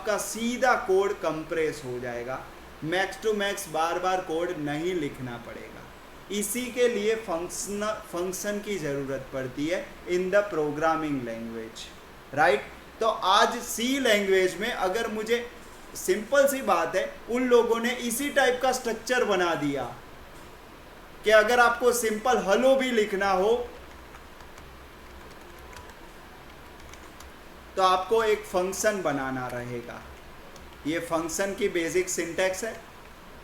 आपका सीधा code compress हो जाएगा, मैक्स टू मैक्स बार बार कोड नहीं लिखना पड़ेगा। इसी के लिए फंक्शन की ज़रूरत पड़ती है in the programming language, right. तो आज सी लैंग्वेज में अगर मुझे, सिंपल सी बात है, उन लोगों ने इसी टाइप का स्ट्रक्चर बना दिया कि अगर आपको सिंपल हेलो भी लिखना हो तो आपको एक फंक्शन बनाना रहेगा। ये फंक्शन की बेसिक सिंटैक्स है।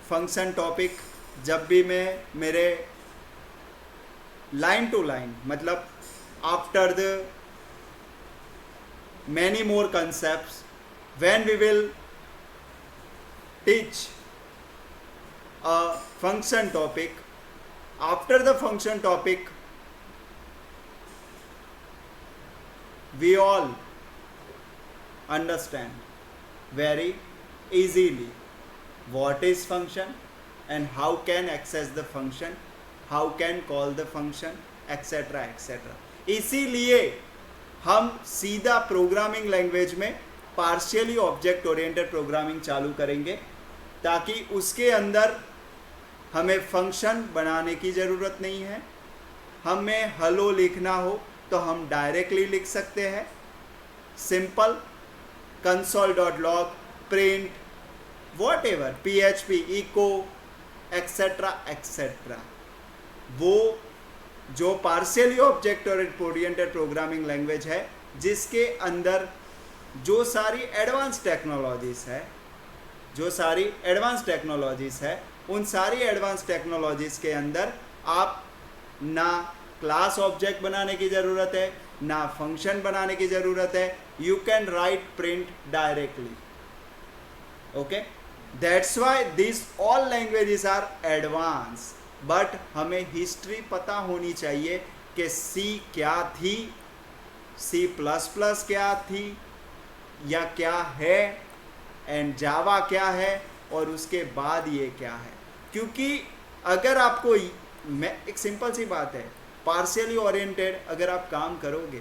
फंक्शन टॉपिक जब भी मैं मेरे लाइन टू लाइन, मतलब after the many more concepts when we will teach a function topic, after the function topic we all understand very easily what is function and how can access the function, how can call the function, etc etc। इसीलिए हम सीधा programming language में partially object oriented programming चालू करेंगे, ताकि उसके अंदर हमें फंक्शन बनाने की ज़रूरत नहीं है। हमें हेलो लिखना हो तो हम डायरेक्टली लिख सकते हैं, simple console.log print whatever PHP echo etcetera etcetera. वो जो partially object oriented programming language है, जिसके अंदर जो सारी एडवांस टेक्नोलॉजीज है, उन सारी एडवांस टेक्नोलॉजीज के अंदर आप ना क्लास ऑब्जेक्ट बनाने की ज़रूरत है, ना फंक्शन बनाने की ज़रूरत है। You can write print directly, okay. That's why this all languages are advance. But हमें हिस्ट्री पता होनी चाहिए कि सी क्या थी, सी प्लस प्लस क्या थी या क्या है, एंड जावा क्या है, और उसके बाद ये क्या है। क्योंकि अगर आपको, मैं एक सिंपल सी बात है, पार्शियली ओरिएंटेड अगर आप काम करोगे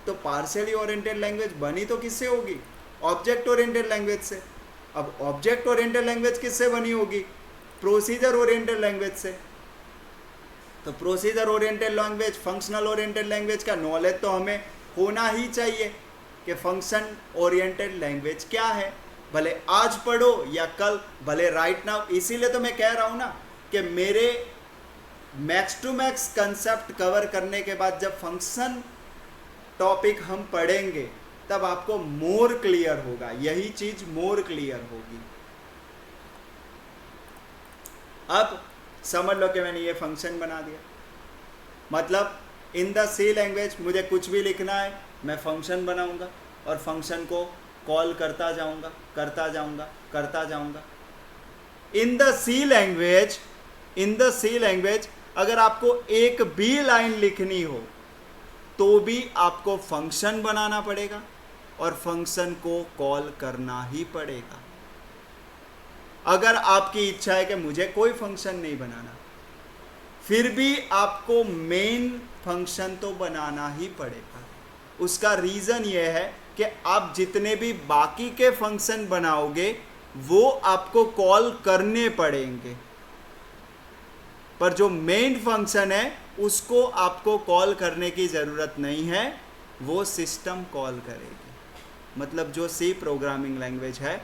तो पार्शियली ओरिएंटेड लैंग्वेज बनी तो किससे होगी? ऑब्जेक्ट ओरिएंटेड लैंग्वेज से। अब ऑब्जेक्ट ओरिएंटेड लैंग्वेज किससे बनी होगी? प्रोसीजर ओरिएंटेड लैंग्वेज से। तो procedure oriented language, functional oriented language का नॉलेज तो हमें होना ही चाहिए कि फंक्शन ओरिएंटेड लैंग्वेज क्या है, भले आज पढ़ो या कल, भले राइट नाउ। इसीलिए तो मैं कह रहा हूँ ना कि मेरे max to max concept cover करने के बाद जब फंक्शन टॉपिक हम पढ़ेंगे तब आपको मोर क्लियर होगा, यही चीज मोर क्लियर होगी। अब समझ लो कि मैंने ये फंक्शन बना दिया, मतलब इन द सी लैंग्वेज मुझे कुछ भी लिखना है, मैं फंक्शन बनाऊंगा और फंक्शन को कॉल करता जाऊंगा। इन द सी लैंग्वेज अगर आपको एक भी लाइन लिखनी हो तो भी आपको फंक्शन बनाना पड़ेगा और फंक्शन को कॉल करना ही पड़ेगा। अगर आपकी इच्छा है कि मुझे कोई फंक्शन नहीं बनाना, फिर भी आपको मेन फंक्शन तो बनाना ही पड़ेगा। उसका रीज़न यह है कि आप जितने भी बाकी के फंक्शन बनाओगे वो आपको कॉल करने पड़ेंगे, पर जो मेन फंक्शन है उसको आपको कॉल करने की ज़रूरत नहीं है, वो सिस्टम कॉल करेगी। मतलब जो सी प्रोग्रामिंग लैंग्वेज है,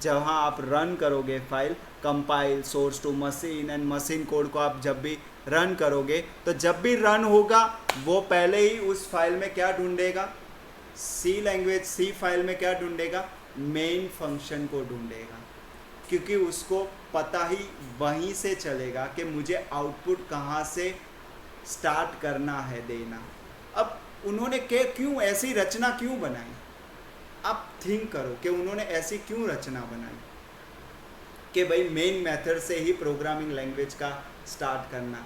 जहाँ आप रन करोगे file, compile source to machine and machine code को आप जब भी रन करोगे तो जब भी रन होगा वो पहले ही उस फाइल में क्या ढूंढेगा? सी फाइल में क्या ढूंढेगा? मेन फंक्शन को ढूंढेगा, क्योंकि उसको पता ही वहीं से चलेगा कि मुझे आउटपुट कहाँ से स्टार्ट करना है देना। अब उन्होंने क्यों ऐसी रचना क्यों बनाई? आप थिंक करो कि उन्होंने ऐसी क्यों रचना बनाई कि भाई मेन मेथड से ही प्रोग्रामिंग लैंग्वेज का स्टार्ट करना।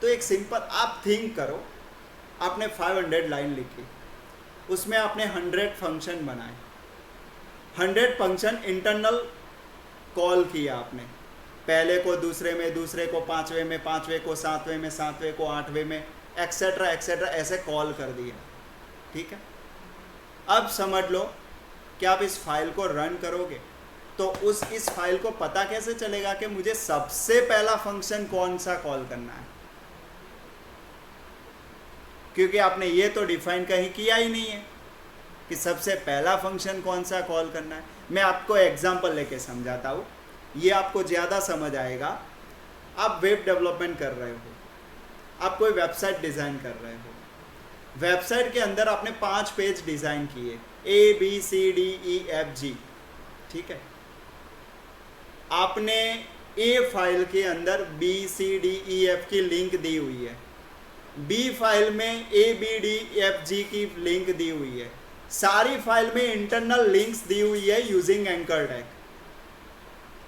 तो एक सिंपल, आप थिंक करो, आपने 500 लाइन लिखी, उसमें आपने 100 फंक्शन बनाए, 100 फंक्शन इंटरनल कॉल किया आपने, पहले को दूसरे में, दूसरे को पांचवें में, पांचवें को सातवें में, सातवें को आठवें में, एक्सेट्रा एक्सेट्रा ऐसे कॉल कर दिया, ठीक है। अब समझ लो कि आप इस फाइल को रन करोगे तो इस फाइल को पता कैसे चलेगा कि मुझे सबसे पहला फंक्शन कौन सा कॉल करना है, क्योंकि आपने ये तो डिफाइन कहीं किया ही नहीं है कि सबसे पहला फंक्शन कौन सा कॉल करना है। मैं आपको एग्जांपल लेके समझाता हूँ, ये आपको ज़्यादा समझ आएगा। आप वेब डेवलपमेंट कर रहे हो, आप कोई वेबसाइट डिज़ाइन कर रहे हो, वेबसाइट के अंदर आपने 5 पेज डिज़ाइन किए, ABCDEFG, ठीक है। आपने ए फाइल के अंदर BCDEF की लिंक दी हुई है, बी फाइल में ABDFG की लिंक दी हुई है, सारी फाइल में इंटरनल लिंक्स दी हुई है यूजिंग एंकर टैग।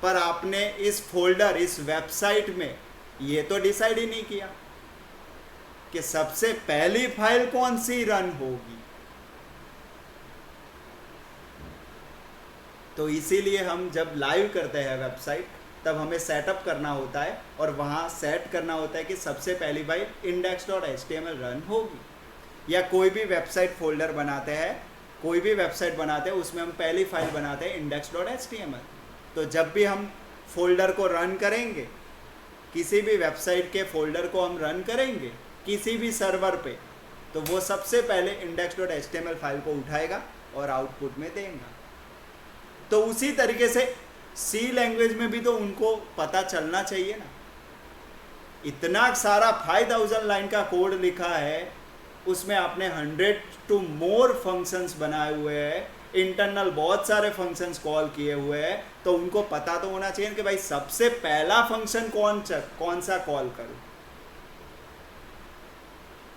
पर आपने इस फोल्डर, इस वेबसाइट में ये तो डिसाइड ही नहीं किया कि सबसे पहली फाइल कौन सी रन होगी। तो इसीलिए हम जब लाइव करते हैं वेबसाइट तब हमें सेटअप करना होता है और वहाँ सेट करना होता है कि सबसे पहली फाइल index.html रन होगी। या कोई भी वेबसाइट फोल्डर बनाते हैं, कोई भी वेबसाइट बनाते हैं, उसमें हम पहली फाइल बनाते हैं index.html। तो जब भी हम फोल्डर को रन करेंगे, किसी भी वेबसाइट के फोल्डर को हम रन करेंगे किसी भी सर्वर पे, तो वो सबसे पहले index.html फाइल को उठाएगा और आउटपुट में देगा। तो उसी तरीके से सी लैंग्वेज में भी तो उनको पता चलना चाहिए ना। इतना सारा 5000 लाइन का कोड लिखा है, उसमें आपने 100 to more फंक्शंस बनाए हुए हैं, इंटरनल बहुत सारे फंक्शंस कॉल किए हुए हैं, तो उनको पता तो होना चाहिए कि भाई सबसे पहला फंक्शन कौन सा कॉल करूं।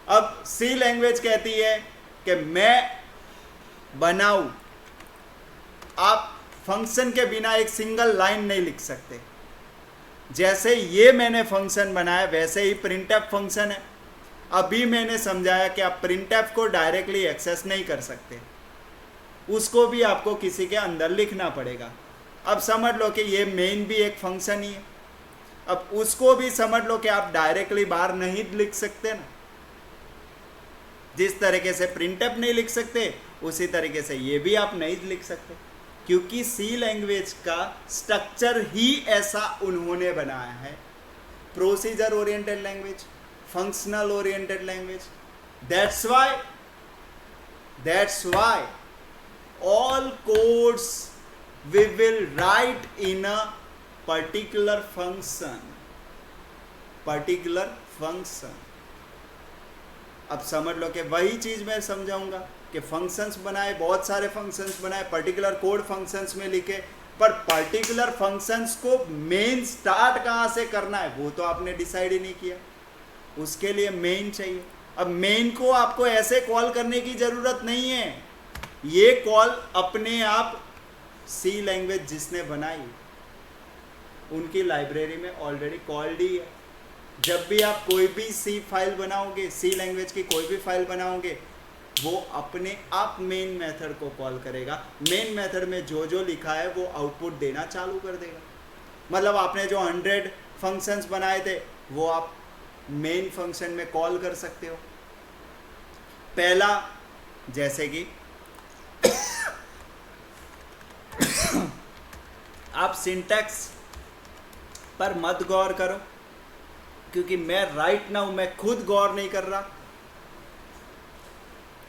अब सी लैंग्वेज कहती है कि मैं बनाऊं, आप फंक्शन के बिना एक सिंगल लाइन नहीं लिख सकते। जैसे ये मैंने फंक्शन बनाया वैसे ही printf फंक्शन है। अभी मैंने समझाया कि आप printf को डायरेक्टली एक्सेस नहीं कर सकते, उसको भी आपको किसी के अंदर लिखना पड़ेगा। अब समझ लो कि ये मेन भी एक फंक्शन ही है, अब उसको भी समझ लो कि आप डायरेक्टली बाहर नहीं लिख सकते ना। जिस तरीके से printf नहीं लिख सकते उसी तरीके से ये भी आप नहीं लिख सकते, क्योंकि सी लैंग्वेज का स्ट्रक्चर ही ऐसा उन्होंने बनाया है। Procedure oriented language, functional oriented language. That's why all codes we will write in a particular function। अब समझ लो कि वही चीज मैं समझाऊंगा कि फंक्शंस बनाए, बहुत सारे फंक्शंस बनाए, पर्टिकुलर कोड फंक्शंस में लिखे, पर पर्टिकुलर फंक्शंस को मेन स्टार्ट कहाँ से करना है वो तो आपने डिसाइड ही नहीं किया। उसके लिए मेन चाहिए। अब मेन को आपको ऐसे कॉल करने की जरूरत नहीं है, ये कॉल अपने आप सी लैंग्वेज जिसने बनाई उनकी लाइब्रेरी में ऑलरेडी कॉल्ड ही है। जब भी आप कोई भी सी फाइल बनाओगे, सी लैंग्वेज की कोई भी फाइल बनाओगे, वो अपने आप मेन मेथड को कॉल करेगा। मेन मेथड में जो जो लिखा है वो आउटपुट देना चालू कर देगा। मतलब आपने जो 100 फंक्शंस बनाए थे वो आप मेन फंक्शन में कॉल कर सकते हो। पहला, जैसे कि आप सिंटैक्स पर मत गौर करो, क्योंकि मैं राइट नाउ मैं खुद गौर नहीं कर रहा।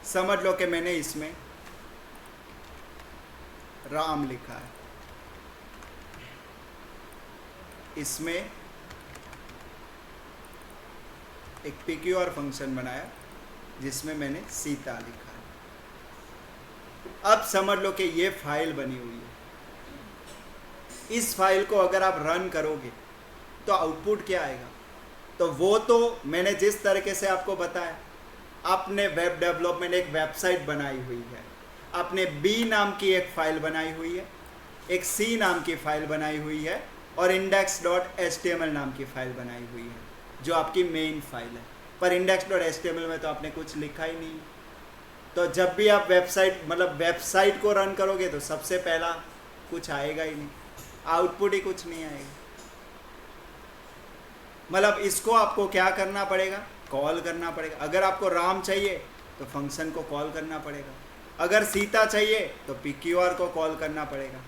समझ लो कि मैंने इसमें राम लिखा है, इसमें एक PQR फंक्शन बनाया जिसमें मैंने सीता लिखा है। अब समझ लो कि ये फाइल बनी हुई है। इस फाइल को अगर आप रन करोगे तो आउटपुट क्या आएगा? तो वो तो मैंने जिस तरीके से आपको बताया, आपने वेब डेवलपमेंट एक वेबसाइट बनाई हुई है, आपने बी नाम की एक फाइल बनाई हुई है, एक सी नाम की फाइल बनाई हुई है और index.html नाम की फाइल बनाई हुई है जो आपकी मेन फाइल है। पर index.html में तो आपने कुछ लिखा ही नहीं। तो जब भी आप वेबसाइट को रन करोगे तो सबसे पहला कुछ आएगा ही नहीं, आउटपुट ही कुछ नहीं आएगा। मतलब इसको आपको क्या करना पड़ेगा? कॉल करना पड़ेगा। अगर आपको राम चाहिए तो फंक्शन को कॉल करना पड़ेगा। अगर सीता चाहिए तो PQR को कॉल करना पड़ेगा।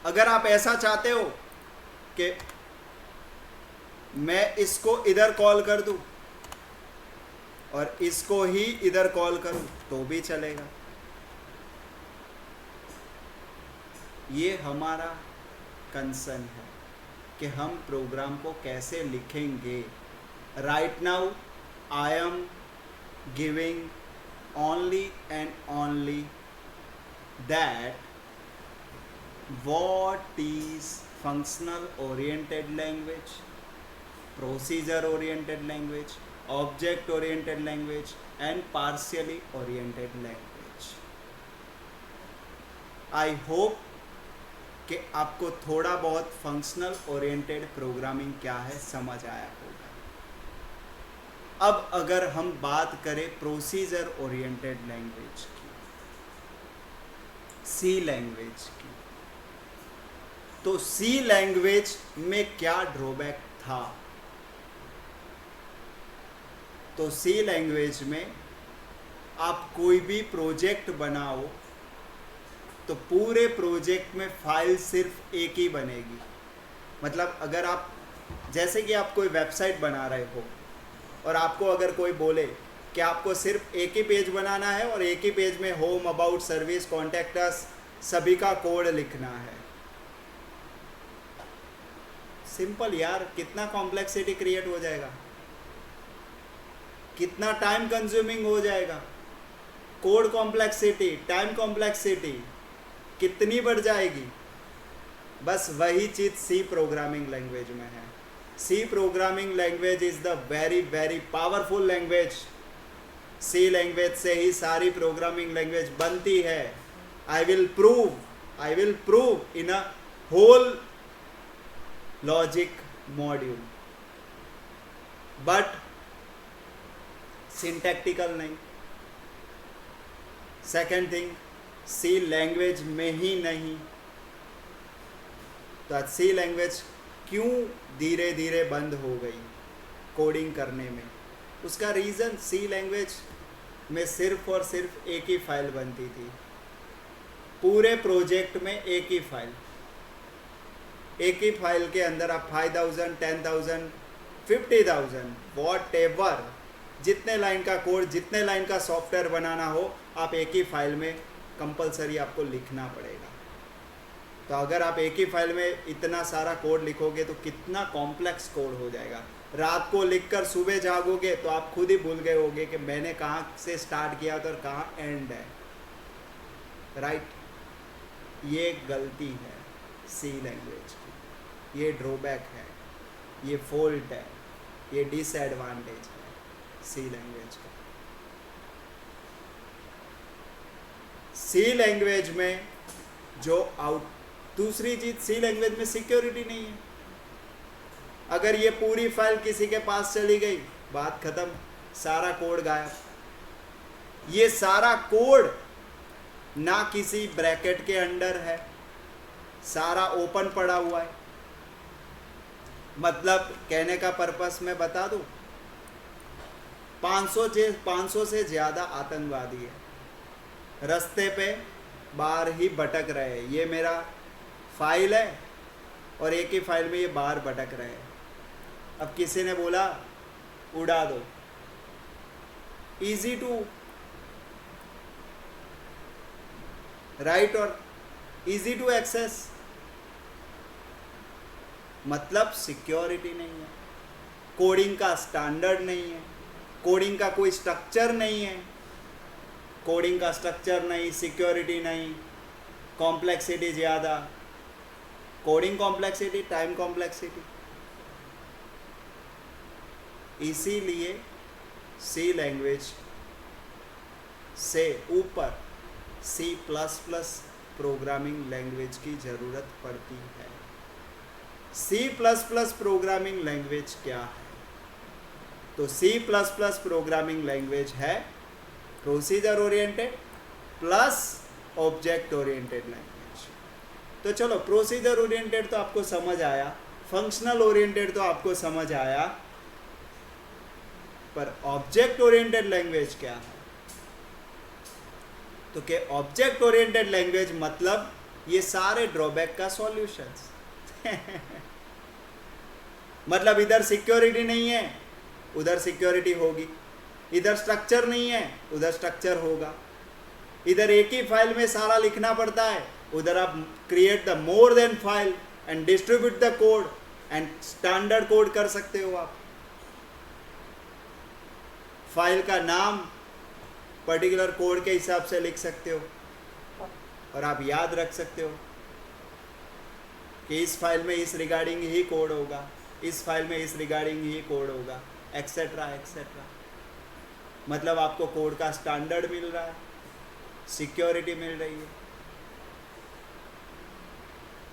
अगर आप ऐसा चाहते हो कि मैं इसको इधर कॉल कर दूं और इसको ही इधर कॉल करूं तो भी चलेगा। ये हमारा कंसर्न है कि हम प्रोग्राम को कैसे लिखेंगे। Right now I am giving only and only that what is functional oriented language, procedure oriented language, object oriented language and partially oriented language. I hope कि आपको थोड़ा बहुत फंक्शनल ओरिएंटेड प्रोग्रामिंग क्या है समझ आया होगा। अब अगर हम बात करें प्रोसीजर ओरिएंटेड लैंग्वेज की, सी लैंग्वेज की, तो सी लैंग्वेज में क्या ड्रॉबैक था? तो सी लैंग्वेज में आप कोई भी प्रोजेक्ट बनाओ तो पूरे प्रोजेक्ट में फाइल सिर्फ एक ही बनेगी। मतलब अगर आप, जैसे कि आप कोई वेबसाइट बना रहे हो और आपको अगर कोई बोले कि आपको सिर्फ एक ही पेज बनाना है और एक ही पेज में home, about, service, contact us सभी का कोड लिखना है, सिंपल यार, कितना कॉम्प्लेक्सिटी क्रिएट हो जाएगा, कितना टाइम कंज्यूमिंग हो जाएगा। कोड कॉम्प्लेक्सिटी, टाइम कॉम्प्लेक्सिटी कितनी बढ़ जाएगी। बस वही चीज़ सी प्रोग्रामिंग लैंग्वेज में है। C programming language is the very very powerful language. C language से ही सारी प्रोग्रामिंग लैंग्वेज बनती है। I will prove in a whole logic module, but syntactical नहीं। सेकेंड थिंग, सी लैंग्वेज में ही नहीं। तो सी लैंग्वेज क्यों धीरे धीरे बंद हो गई कोडिंग करने में? उसका रीज़न, सी लैंग्वेज में सिर्फ और सिर्फ एक ही फाइल बनती थी। पूरे प्रोजेक्ट में एक ही फाइल, एक ही फाइल के अंदर आप 5000, 10,000, 50,000 वॉटएवर, जितने लाइन का कोड, जितने लाइन का सॉफ्टवेयर बनाना हो, आप एक ही फाइल में कंपलसरी आपको लिखना पड़ेगा। तो अगर आप एक ही फाइल में इतना सारा कोड लिखोगे तो कितना कॉम्प्लेक्स कोड हो जाएगा। रात को लिखकर सुबह जागोगे तो आप खुद ही भूल गए होगे कि मैंने कहाँ से स्टार्ट किया था और कहाँ एंड है। राइट, ये गलती है सी लैंग्वेज की, ये ड्रॉबैक है, ये फॉल्ट है, ये डिसएडवांटेज है सी लैंग्वेज का। सी लैंग्वेज में जो दूसरी चीज़, सी लैंग्वेज में सिक्योरिटी नहीं है। अगर ये पूरी फाइल किसी के पास चली गई, बात खत्म, सारा कोड गायब। ये सारा कोड ना किसी ब्रैकेट के अंडर है, सारा ओपन पड़ा हुआ है। मतलब कहने का पर्पस मैं बता दूं, 500 से ज़्यादा आतंकवादी है, रास्ते पे बाहर ही भटक रहे हैं। ये मेरा फाइल है और एक ही फाइल में ये बाहर भटक रहे हैं। अब किसी ने बोला उड़ा दो, इजी टू राइट और इजी टू एक्सेस, मतलब सिक्योरिटी नहीं है, कोडिंग का स्टैंडर्ड नहीं है, कोडिंग का कोई स्ट्रक्चर नहीं है। कोडिंग का स्ट्रक्चर नहीं, सिक्योरिटी नहीं, कॉम्प्लेक्सिटी ज़्यादा, कोडिंग कॉम्प्लेक्सिटी, टाइम कॉम्प्लेक्सिटी। इसीलिए सी लैंग्वेज से ऊपर C++ प्रोग्रामिंग लैंग्वेज की ज़रूरत पड़ती है। C++ प्रोग्रामिंग लैंग्वेज क्या है? तो C++ प्रोग्रामिंग लैंग्वेज है procedure oriented plus object oriented language. तो चलो, प्रोसीजर ओरिएंटेड तो आपको समझ आया, फंक्शनल ओरिएंटेड तो आपको समझ आया, पर ऑब्जेक्ट ओरिएंटेड लैंग्वेज क्या है? तो कि ऑब्जेक्ट ओरिएंटेड लैंग्वेज मतलब ये सारे ड्रॉबैक का सॉल्यूशंस मतलब इधर सिक्योरिटी नहीं है, उधर सिक्योरिटी होगी, इधर स्ट्रक्चर नहीं है, उधर स्ट्रक्चर होगा, इधर एक ही फाइल में सारा लिखना पड़ता है, उधर आप create the more then file and distribute the code and standard code कर सकते हो। आप फाइल का नाम पर्टिकुलर कोड के हिसाब से लिख सकते हो और आप याद रख सकते हो कि इस फाइल में इस रिगार्डिंग ही कोड होगा, इस फाइल में इस रिगार्डिंग ही कोड होगा, एक्सेट्रा एक्सेट्रा। मतलब आपको कोड का स्टैंडर्ड मिल रहा है, सिक्योरिटी मिल रही है,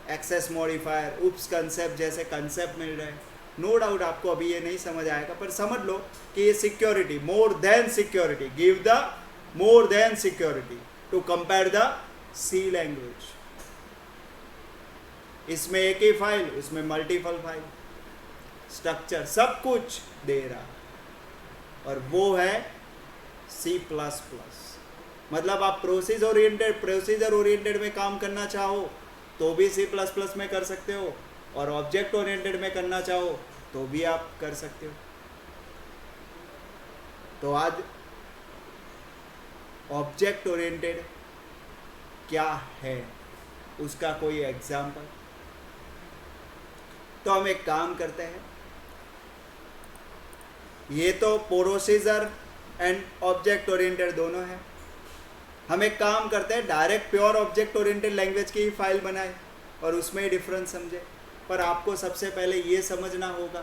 एक्सेस मॉडिफायर, उप्स कंसेप्ट जैसे कंसेप्ट मिल रहे हैं। नो डाउट आपको अभी ये नहीं समझ आएगा, पर समझ लो कि ये security, more than security, give the more than security to compare the C language. इसमें एक ही फाइल, उसमें मल्टीपल फाइल, स्ट्रक्चर सब कुछ दे रहा, और वो है C++। मतलब आप प्रोसीजर ओरिएंटेड में काम करना चाहो तो भी C++ में कर सकते हो, और ऑब्जेक्ट ओरिएंटेड में करना चाहो तो भी आप कर सकते हो। तो आज ऑब्जेक्ट ओरिएंटेड क्या है उसका कोई एग्जाम्पल। तो हम एक काम करते हैं, ये तो प्रोसीजर एंड ऑब्जेक्ट ओरिएंटेड दोनों है। हम एक काम करते हैं, direct pure object oriented language की ही फाइल बनाए और उसमें ही डिफरेंस समझे। पर आपको सबसे पहले ये समझना होगा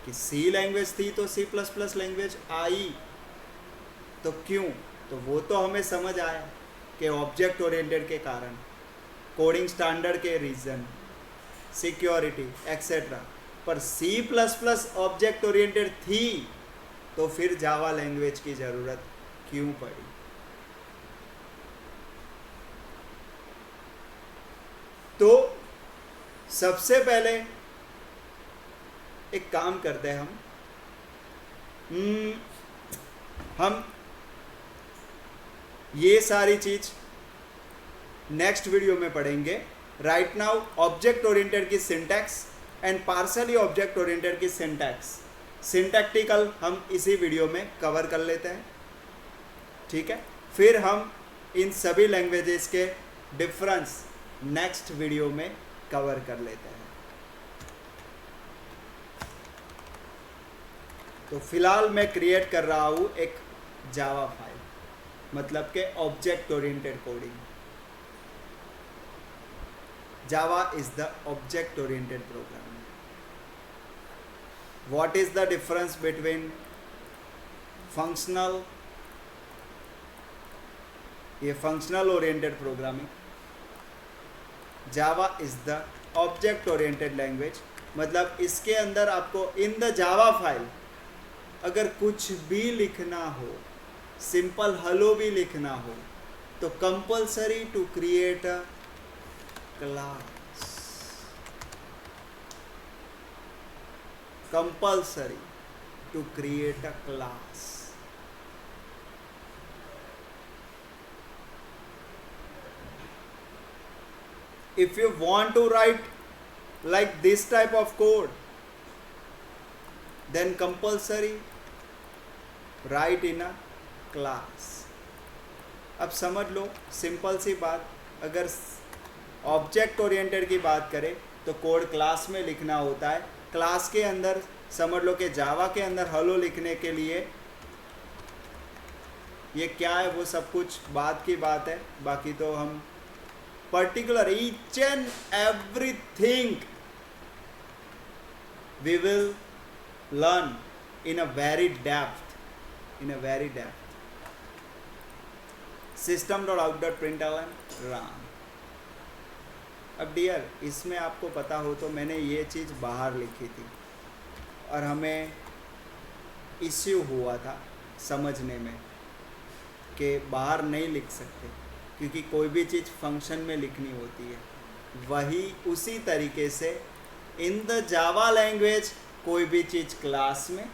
कि सी लैंग्वेज थी तो C++ लैंग्वेज आई, तो क्यों? तो वो तो हमें समझ आया कि ऑब्जेक्ट ओरिएंटेड के कारण, कोडिंग स्टैंडर्ड के रीजन, सिक्योरिटी एक्सेट्रा। पर C++ ऑब्जेक्ट ओरिएंटेड थी तो फिर जावा लैंग्वेज की ज़रूरत क्यों पड़ी? तो सबसे पहले एक काम करते हैं, हम ये सारी चीज नेक्स्ट वीडियो में पढ़ेंगे। राइट नाउ ऑब्जेक्ट ओरिएंटेड की syntax and partially object oriented की सिंटैक्स, सिंटैक्टिकल हम इसी वीडियो में कवर कर लेते हैं, ठीक है। फिर हम इन सभी लैंग्वेजेस के डिफरेंस नेक्स्ट वीडियो में कवर कर लेते हैं। तो फिलहाल मैं क्रिएट कर रहा हूँ एक जावा फाइल, मतलब के object oriented coding. Java is the object oriented programming. What is the difference between functional, ये functional oriented programming, Java is the object oriented language. मतलब इसके अंदर आपको इन द जावा फाइल अगर कुछ भी लिखना हो, सिंपल हेलो भी लिखना हो, तो compulsory to create a class, compulsory to create a class. If you want to write like this type of code, then compulsory write in a class। अब समझ लो सिंपल सी बात, अगर ऑब्जेक्ट ओरिएंटेड की बात करें तो कोड क्लास में लिखना होता है। क्लास के अंदर समझ लो कि जावा के अंदर हेलो लिखने के लिए ये क्या है वो सब कुछ बाद की बात है, बाकी तो हम particular each and everything we will learn in a very depth, system.out.println run। अब डियर इसमें आपको पता हो तो मैंने ये चीज़ बाहर लिखी थी और हमें इश्यू हुआ था समझने में कि बाहर नहीं लिख सकते क्योंकि कोई भी चीज़ फंक्शन में लिखनी होती है। वही उसी तरीके से इन द जावा लैंग्वेज कोई भी चीज़ क्लास में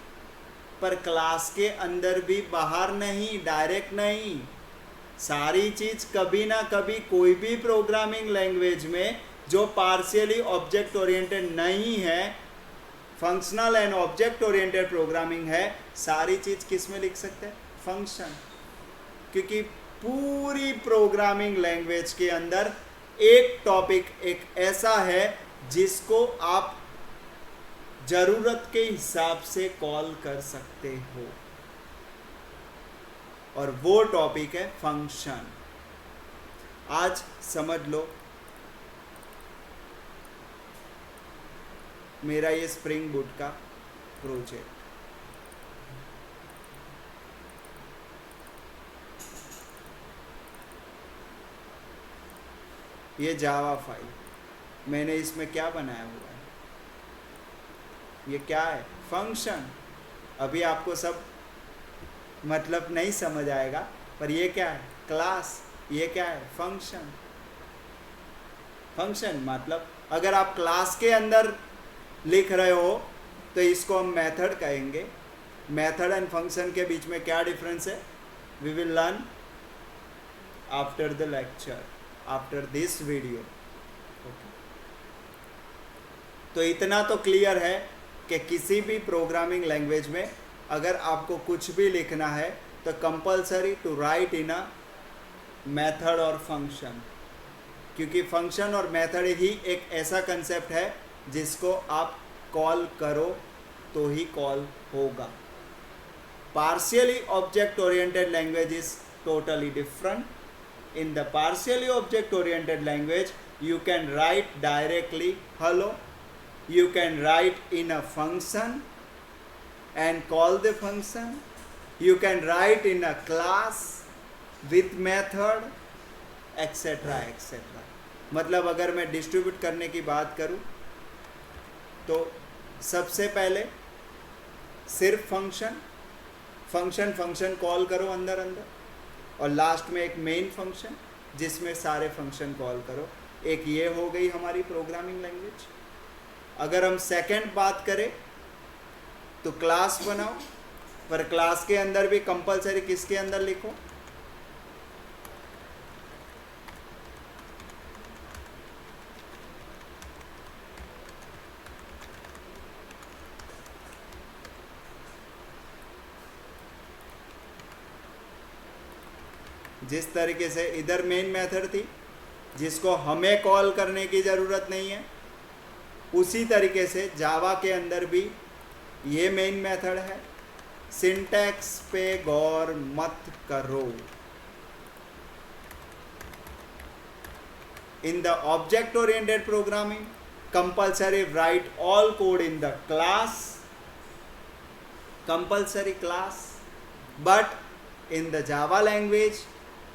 पर क्लास के अंदर भी, बाहर नहीं, डायरेक्ट नहीं। सारी चीज कभी ना कभी कोई भी प्रोग्रामिंग लैंग्वेज में जो पार्शियली ऑब्जेक्ट ओरिएंटेड नहीं है, functional and object oriented programming है, सारी चीज किस में लिख सकते हैं? फंक्शन। क्योंकि पूरी प्रोग्रामिंग लैंग्वेज के अंदर एक टॉपिक एक ऐसा है जिसको आप जरूरत के हिसाब से कॉल कर सकते हो, और वो टॉपिक है फंक्शन। आज समझ लो, मेरा ये स्प्रिंग बूट का प्रोजेक्ट, ये जावा फाइल, मैंने इसमें क्या बनाया हुआ है? ये क्या है? फंक्शन। अभी आपको सब मतलब नहीं समझ आएगा, पर ये क्या है? क्लास। ये क्या है? फंक्शन। फंक्शन मतलब अगर आप क्लास के अंदर लिख रहे हो तो इसको हम मेथड कहेंगे। मेथड एंड फंक्शन के बीच में क्या डिफरेंस है? We will learn after the lecture, after this video. तो इतना तो क्लियर है कि किसी भी प्रोग्रामिंग लैंग्वेज में अगर आपको कुछ भी लिखना है तो compulsory to write in a method और फंक्शन, क्योंकि फंक्शन और मेथड ही एक ऐसा कंसेप्ट है जिसको आप कॉल करो तो ही कॉल होगा। Partially object oriented language is totally different. In the partially object oriented language, you can write directly hello, you can write in a function and call the function, you can write in a class with method, etc. etc. मतलब अगर मैं distribute करने की बात करूं तो सबसे पहले सिर्फ फंक्शन कॉल करो अंदर, और लास्ट में एक मेन फंक्शन जिसमें सारे फंक्शन कॉल करो। एक ये हो गई हमारी प्रोग्रामिंग लैंग्वेज। अगर हम सेकंड बात करें तो क्लास बनाओ, पर क्लास के अंदर भी कंपलसरी किसके अंदर लिखो? जिस तरीके से इधर मेन मेथड थी जिसको हमें कॉल करने की ज़रूरत नहीं है, उसी तरीके से जावा के अंदर भी ये मेन मेथड है। सिंटैक्स पे गौर मत करो। In the object oriented programming compulsory right all code in the class, compulsory class, but in the Java language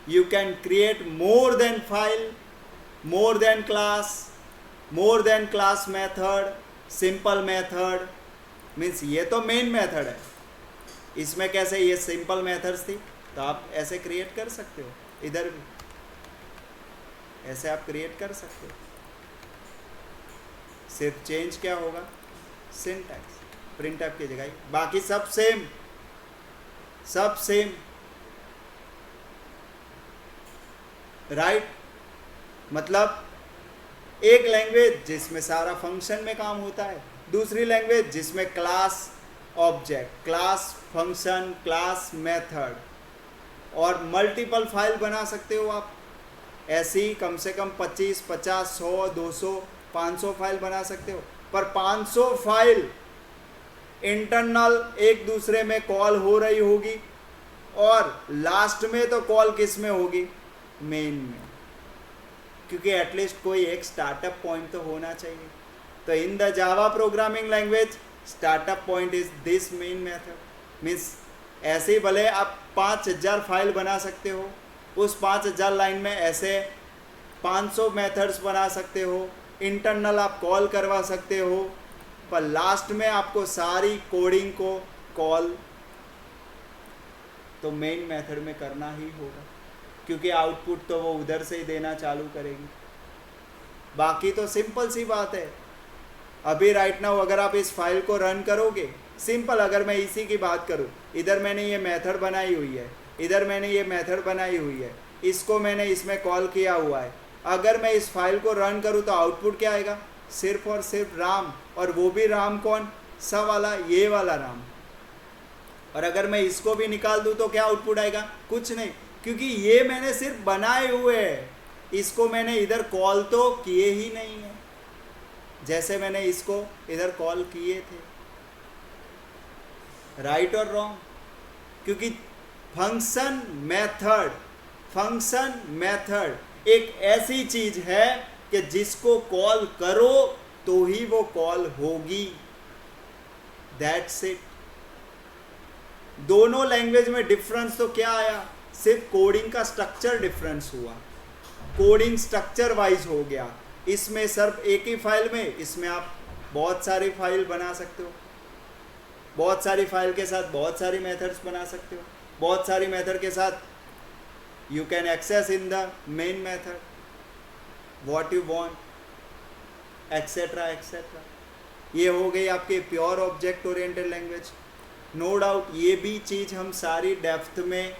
you can create more than file, more than class method, simple method, means ये तो main method है। इसमें कैसे ये simple methods थी तो आप ऐसे क्रिएट कर सकते हो, इधर भी ऐसे आप क्रिएट कर सकते हो। सिर्फ चेंज क्या होगा? सिंटैक्स, प्रिंटफ की जगह, बाकी सब सेम, सब सेम, राइट। मतलब एक लैंग्वेज जिसमें सारा फंक्शन में काम होता है, दूसरी लैंग्वेज जिसमें class object, class function, class method, और मल्टीपल फाइल बना सकते हो आप। ऐसी कम से कम 25, 50, 100, 200, 500 फाइल बना सकते हो, पर 500 फाइल इंटरनल एक दूसरे में कॉल हो रही होगी, और लास्ट में तो कॉल किस में होगी? मेन में, क्योंकि एटलीस्ट कोई एक स्टार्टअप पॉइंट तो होना चाहिए। तो in the Java programming language startup point is this main method. Means ऐसे ही भले आप 5000 फाइल बना सकते हो, उस 5000 लाइन में ऐसे 500 मेथड्स बना सकते हो, इंटरनल आप कॉल करवा सकते हो, पर लास्ट में आपको सारी कोडिंग को कॉल तो मेन मेथड में करना ही होगा, क्योंकि आउटपुट तो वो उधर से ही देना चालू करेगी। बाकी तो सिंपल सी बात है। अभी राइट नाउ अगर आप इस फाइल को रन करोगे, सिंपल, अगर मैं इसी की बात करूं, इधर मैंने ये मेथड बनाई हुई है, इधर मैंने ये मेथड बनाई हुई है, इसको मैंने इसमें कॉल किया हुआ है। अगर मैं इस फाइल को रन करूं तो आउटपुट क्या आएगा? सिर्फ और सिर्फ राम, और वो भी राम कौन सा वाला? ये वाला राम। और अगर मैं इसको भी निकाल दूं तो क्या आउटपुट आएगा? कुछ नहीं, क्योंकि ये मैंने सिर्फ बनाए हुए हैं, इसको मैंने इधर कॉल तो किए ही नहीं है, जैसे मैंने इसको इधर कॉल किए थे। राइट और रॉन्ग? क्योंकि फंक्शन मेथड एक ऐसी चीज है कि जिसको कॉल करो तो ही वो कॉल होगी। That's it. दोनों लैंग्वेज में डिफरेंस तो क्या आया? सिर्फ कोडिंग का स्ट्रक्चर डिफरेंस हुआ, कोडिंग स्ट्रक्चर वाइज हो गया। इसमें सिर्फ एक ही फाइल में, इसमें आप बहुत सारी फाइल बना सकते हो, बहुत सारी फाइल के साथ बहुत सारी मेथड्स बना सकते हो, बहुत सारी मेथड के साथ you can access in the main method what you want etcetera etcetera. ये हो गई आपकी pure object oriented language. No doubt ये भी चीज़ हम सारी डेप्थ में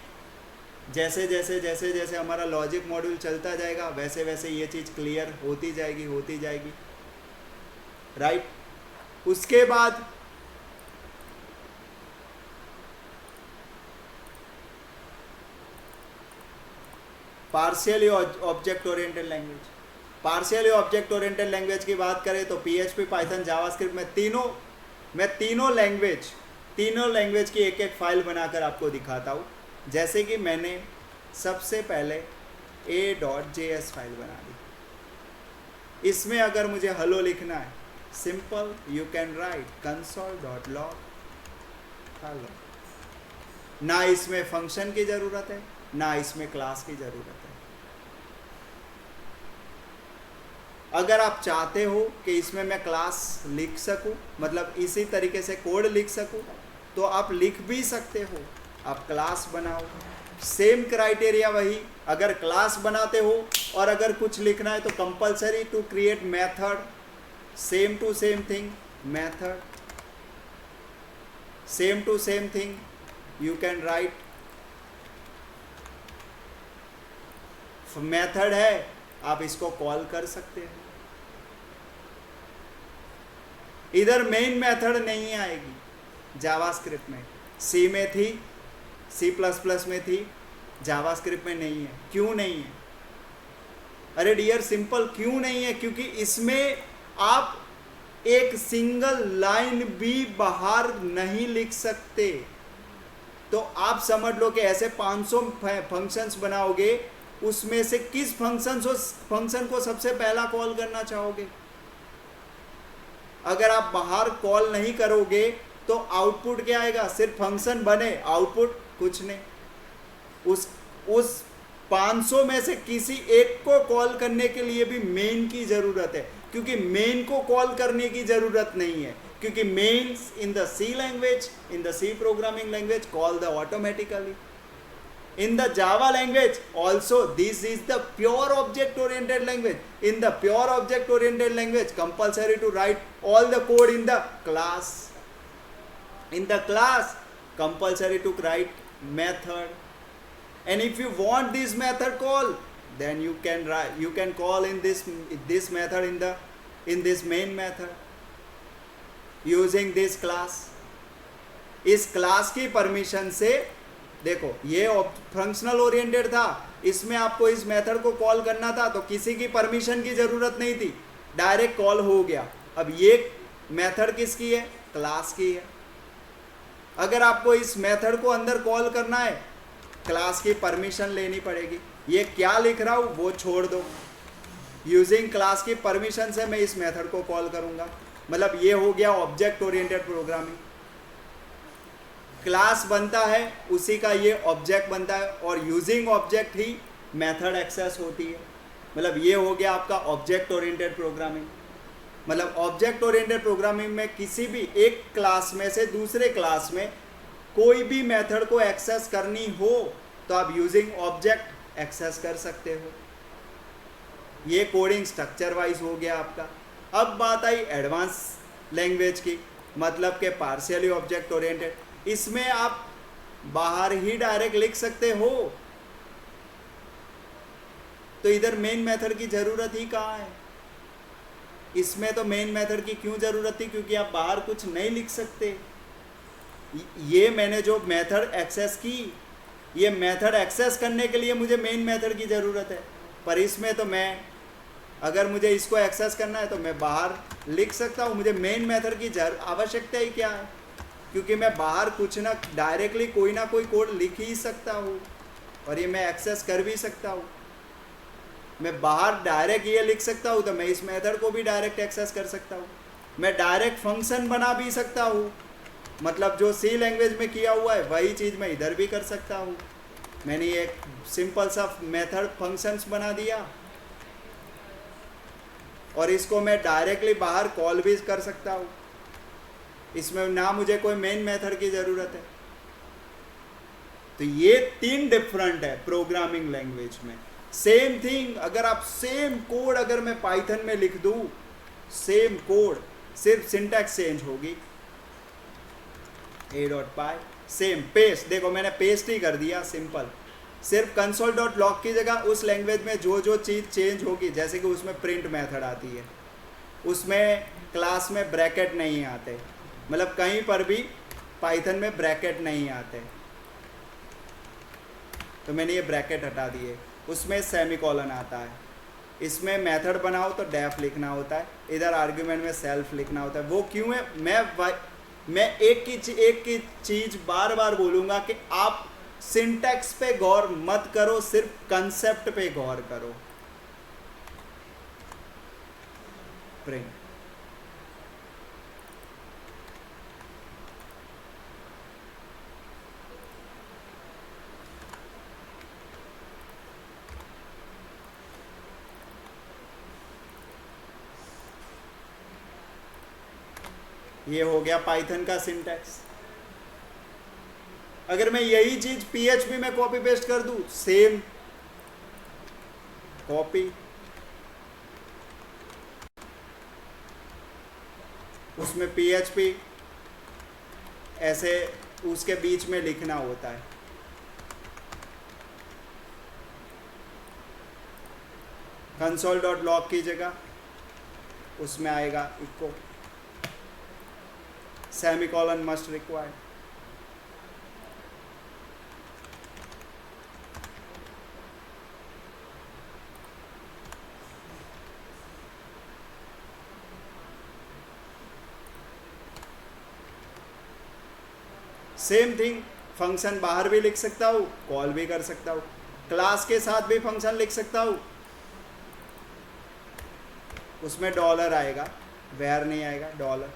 जैसे जैसे हमारा लॉजिक मॉड्यूल चलता जाएगा वैसे वैसे ये चीज़ क्लियर होती जाएगी। राइट। उसके बाद partially object oriented language. Partially object oriented language की बात करें तो PHP, पाइथन, जावास्क्रिप्ट में तीनों लैंग्वेज की एक एक फाइल बनाकर आपको दिखाता हूँ। जैसे कि मैंने सबसे पहले a.js फाइल बना दी। इसमें अगर मुझे हेलो लिखना है, simple you can right console.log hello. ना इसमें फंक्शन की ज़रूरत है, ना इसमें क्लास की ज़रूरत है। अगर आप चाहते हो कि इसमें मैं क्लास लिख सकूं, मतलब इसी तरीके से कोड लिख सकूं, तो आप लिख भी सकते हो। आप क्लास बनाओ, सेम क्राइटेरिया वही। अगर क्लास बनाते हो और अगर कुछ लिखना है तो compulsory to create method, same to same thing method, same to same thing you can write method है, आप इसको कॉल कर सकते हैं। इधर मेन मेथड नहीं आएगी जावास्क्रिप्ट में, सी में थी, C++ में थी, जावास्क्रिप्ट में नहीं है। क्यों नहीं है? अरे डियर सिंपल क्यों नहीं है? क्योंकि इसमें आप एक सिंगल लाइन भी बाहर नहीं लिख सकते। तो आप समझ लो कि ऐसे 500 फंक्शंस बनाओगे, उसमें से किस फंक्शन को सबसे पहला कॉल करना चाहोगे? अगर आप बाहर कॉल नहीं करोगे तो आउटपुट क्या आएगा? सिर्फ फंक्शन बने, आउटपुट कुछ नहीं। उस 500 में से किसी एक को कॉल करने के लिए भी मेन की जरूरत है, क्योंकि मेन को कॉल करने की जरूरत नहीं है, क्योंकि mains in the C language, in the C programming language call the automatically. In the Java language also, this is the pure object oriented language. In the pure object oriented language, compulsory to write all the code in the class. In the class, compulsory to write method. And if you want this method call, then you can call in this method in this main method using this class. इस class की permission से, देखो ये functional oriented था, इसमें आपको इस method को कॉल करना था तो किसी की परमिशन की ज़रूरत नहीं थी, डायरेक्ट कॉल हो गया। अब ये मेथड किसकी है? क्लास की है। अगर आपको इस मेथड को अंदर कॉल करना है, क्लास की परमिशन लेनी पड़ेगी। ये क्या लिख रहा हूँ वो छोड़ दो, यूजिंग क्लास की परमिशन से मैं इस मेथड को कॉल करूँगा। मतलब ये हो गया ऑब्जेक्ट ओरिएंटेड प्रोग्रामिंग। क्लास बनता है, उसी का ये ऑब्जेक्ट बनता है, और यूजिंग ऑब्जेक्ट ही मेथड एक्सेस होती है। मतलब ये हो गया आपका ऑब्जेक्ट ओरिएंटेड प्रोग्रामिंग। मतलब ऑब्जेक्ट ओरिएंटेड प्रोग्रामिंग में किसी भी एक क्लास में से दूसरे क्लास में कोई भी मेथड को एक्सेस करनी हो तो आप यूजिंग ऑब्जेक्ट एक्सेस कर सकते हो। ये कोडिंग स्ट्रक्चर वाइज हो गया आपका। अब बात आई एडवांस लैंग्वेज की। मतलब के पार्शियली ऑब्जेक्ट ओरिएंटेड। इसमें आप बाहर ही डायरेक्ट लिख सकते हो, तो इधर मेन मेथड की जरूरत ही कहाँ है। इसमें तो मेन मेथड की क्यों जरूरत थी, क्योंकि आप बाहर कुछ नहीं लिख सकते। ये मैंने जो मेथड एक्सेस की, ये मेथड एक्सेस करने के लिए मुझे मेन मेथड की ज़रूरत है, पर इसमें तो मैं अगर मुझे इसको एक्सेस करना है तो मैं बाहर लिख सकता हूँ। मुझे मेन मेथड की आवश्यकता ही क्या है, क्योंकि मैं बाहर कुछ ना डायरेक्टली कोई ना कोई कोड लिख ही सकता हूँ और ये मैं एक्सेस कर भी सकता हूँ। मैं बाहर डायरेक्ट ये लिख सकता हूँ तो मैं इस मेथड को भी डायरेक्ट एक्सेस कर सकता हूँ। मैं डायरेक्ट फंक्शन बना भी सकता हूँ, मतलब जो सी लैंग्वेज में किया हुआ है वही चीज़ मैं इधर भी कर सकता हूँ। मैंने एक सिंपल सा मेथड फंक्शंस बना दिया और इसको मैं डायरेक्टली बाहर कॉल भी कर सकता हूँ। इसमें ना मुझे कोई मेन मेथड की ज़रूरत है। तो ये 3 डिफरेंट है प्रोग्रामिंग लैंग्वेज में। सेम थिंग अगर आप सेम कोड अगर मैं पाइथन में लिख दूँ, सेम कोड, सिर्फ सिंटैक्स चेंज होगी। a.py सेम पेस्ट, देखो मैंने पेस्ट ही कर दिया सिंपल। सिर्फ console.log की जगह उस लैंग्वेज में जो जो चीज़ चेंज होगी, जैसे कि उसमें प्रिंट मेथड आती है, उसमें क्लास में ब्रैकेट नहीं आते, मतलब कहीं पर भी पाइथन में ब्रैकेट नहीं आते, तो मैंने ये ब्रैकेट हटा दिए। उसमें सेमीकोलन आता है। इसमें मेथड बनाओ तो डेफ लिखना होता है, इधर आर्ग्यूमेंट में सेल्फ लिखना होता है। वो क्यों है, मैं एक की चीज़ बार बार बोलूँगा कि आप सिंटैक्स पे गौर मत करो, सिर्फ कंसेप्ट पे गौर करो। प्रिंट, ये हो गया पाइथन का सिंटैक्स। अगर मैं यही चीज PHP में कॉपी पेस्ट कर दूं, सेम कॉपी, उसमें PHP ऐसे उसके बीच में लिखना होता है। console.log की जगह उसमें आएगा echo semicolon must required. Same thing, function बाहर भी लिख सकता हूँ, कॉल भी कर सकता हूँ, क्लास के साथ भी फंक्शन लिख सकता हूँ। उसमें डॉलर आएगा, वेयर नहीं आएगा, डॉलर।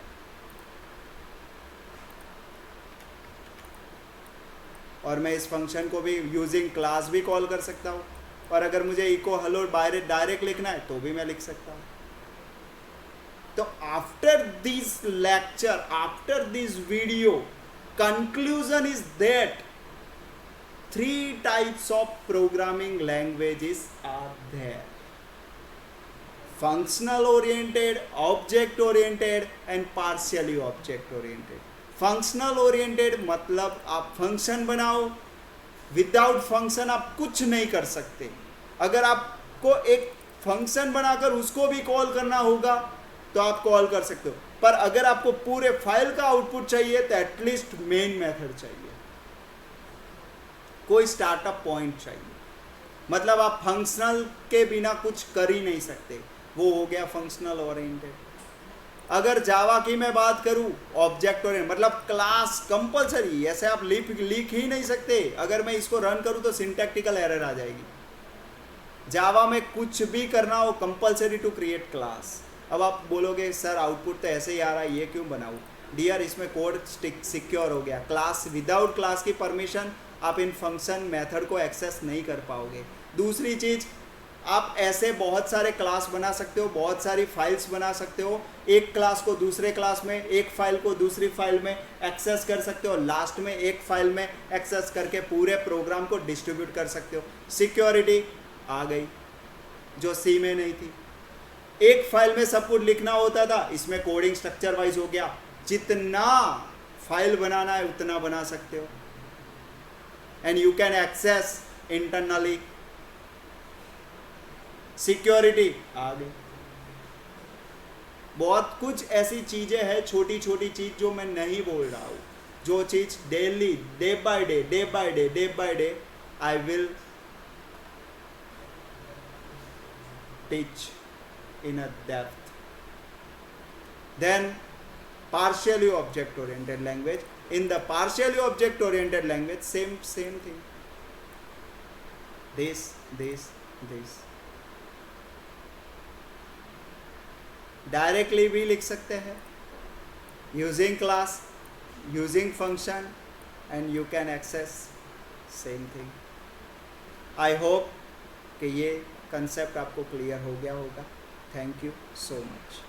और मैं इस फंक्शन को भी यूजिंग क्लास भी कॉल कर सकता हूँ, और अगर मुझे इको हेलो डायरेक्ट लिखना है तो भी मैं लिख सकता हूँ। तो after this lecture, after this video, conclusion is that 3 types of programming languages are there: functional oriented, object oriented and partially object oriented. Functional oriented मतलब आप फंक्शन बनाओ, विदाउट फंक्शन आप कुछ नहीं कर सकते। अगर आपको एक फंक्शन बनाकर उसको भी कॉल करना होगा तो आप कॉल कर सकते हो, पर अगर आपको पूरे फाइल का आउटपुट चाहिए तो एटलीस्ट मेन मेथड चाहिए, कोई स्टार्टअप पॉइंट चाहिए। मतलब आप फंक्शनल के बिना कुछ कर ही नहीं सकते, वो हो गया फंक्शनल ओरिएंटेड। अगर जावा की मैं बात करूं, ऑब्जेक्ट ओरिएंटेड मतलब क्लास कंपलसरी, ऐसे आप लिख ही नहीं सकते। अगर मैं इसको रन करूं तो सिंटैक्टिकल एरर आ जाएगी। जावा में कुछ भी करना हो, कंपलसरी टू क्रिएट क्लास। अब आप बोलोगे सर आउटपुट तो ऐसे ही आ रहा है, ये क्यों बनाऊँ? डियर, इसमें कोड सिक्योर हो गया। क्लास, विदाउट क्लास की परमिशन आप इन फंक्शन मेथड को एक्सेस नहीं कर पाओगे। दूसरी चीज़, आप ऐसे बहुत सारे क्लास बना सकते हो, बहुत सारी फाइल्स बना सकते हो। एक क्लास को दूसरे क्लास में, एक फाइल को दूसरी फाइल में एक्सेस कर सकते हो, लास्ट में एक फाइल में एक्सेस करके पूरे प्रोग्राम को डिस्ट्रीब्यूट कर सकते हो। सिक्योरिटी आ गई जो सी में नहीं थी। एक फाइल में सब कुछ लिखना होता था, इसमें कोडिंग स्ट्रक्चर वाइज हो गया, जितना फाइल बनाना है उतना बना सकते हो, and you can access internally. Security आ गई। बहुत कुछ ऐसी चीजें हैं, छोटी छोटी चीज जो मैं नहीं बोल रहा हूं, जो चीज daily, day by day I will teach in a depth. Then partially object oriented language. In the partially object oriented language, same thing. This. Directly भी लिख सकते हैं, using class, using function, and you can access same thing. I hope कि ये concept आपको clear हो गया होगा. Thank you so much.